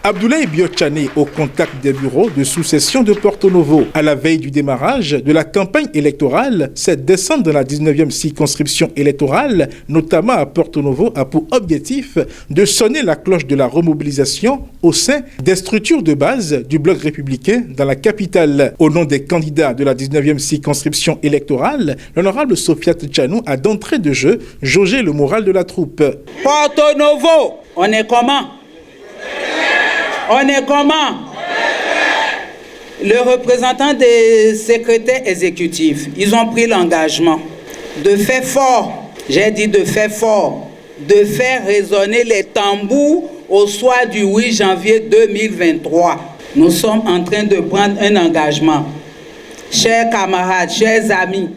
Abdoulaye Biotchane au contact des bureaux de sous-session de Porto Novo. À la veille du démarrage de la campagne électorale, cette descente dans la 19e circonscription électorale, notamment à Porto Novo, a pour objectif de sonner la cloche de la remobilisation au sein des structures de base du bloc républicain dans la capitale. Au nom des candidats de la 19e circonscription électorale, l'honorable Sophia Tchanou a d'entrée de jeu jaugé le moral de la troupe. Porto Novo, on est comment? On est comment? Le représentant des secrétaires exécutifs, ils ont pris l'engagement de faire fort, j'ai dit de faire fort, de faire résonner les tambours au soir du 8 janvier 2023. Nous sommes en train de prendre un engagement. Chers camarades, chers amis,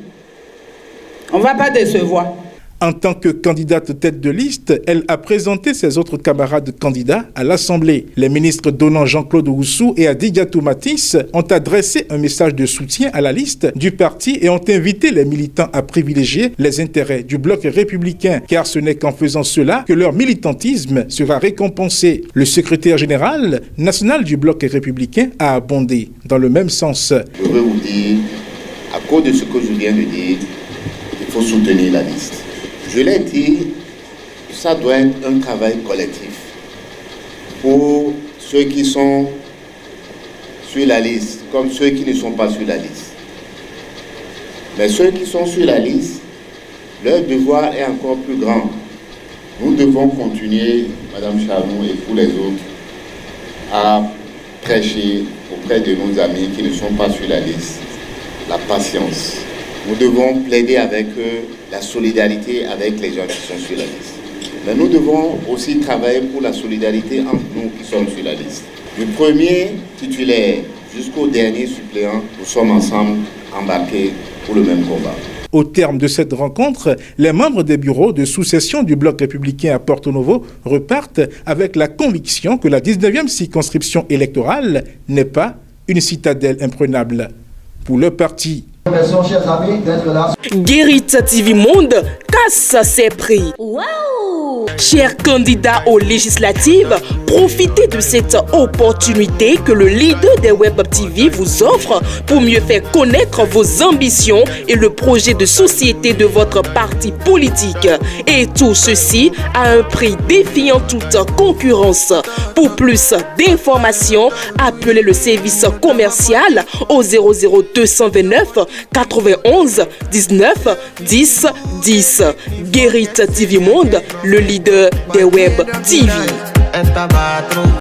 on ne va pas décevoir. En tant que candidate tête de liste, elle a présenté ses autres camarades candidats à l'Assemblée. Les ministres donnant Jean-Claude Roussou et Adigatou Matisse ont adressé un message de soutien à la liste du parti et ont invité les militants à privilégier les intérêts du bloc républicain, car ce n'est qu'en faisant cela que leur militantisme sera récompensé. Le secrétaire général national du bloc républicain a abondé dans le même sens. Je veux vous dire, à cause de ce que je viens de dire, il faut soutenir la liste. Je l'ai dit, ça doit être un travail collectif pour ceux qui sont sur la liste, comme ceux qui ne sont pas sur la liste. Mais ceux qui sont sur la liste, leur devoir est encore plus grand. Nous devons continuer, Madame Charnou et tous les autres, à prêcher auprès de nos amis qui ne sont pas sur la liste la patience. Nous devons plaider avec eux la solidarité avec les gens qui sont sur la liste. Mais nous devons aussi travailler pour la solidarité entre nous qui sommes sur la liste. Du premier titulaire jusqu'au dernier suppléant, nous sommes ensemble embarqués pour le même combat. Au terme de cette rencontre, les membres des bureaux de sous-session du bloc républicain à Porto Novo repartent avec la conviction que la 19e circonscription électorale n'est pas une citadelle imprenable. Pour le parti, Guérit TV Monde casse ses prix. Wow! Chers candidats aux législatives, profitez de cette opportunité que le leader des Web TV vous offre pour mieux faire connaître vos ambitions et le projet de société de votre parti politique. Et tout ceci à un prix défiant toute concurrence. Pour plus d'informations, appelez le service commercial au 00229 91 19 10 10. Guérit TV Monde, le leader des Web TV.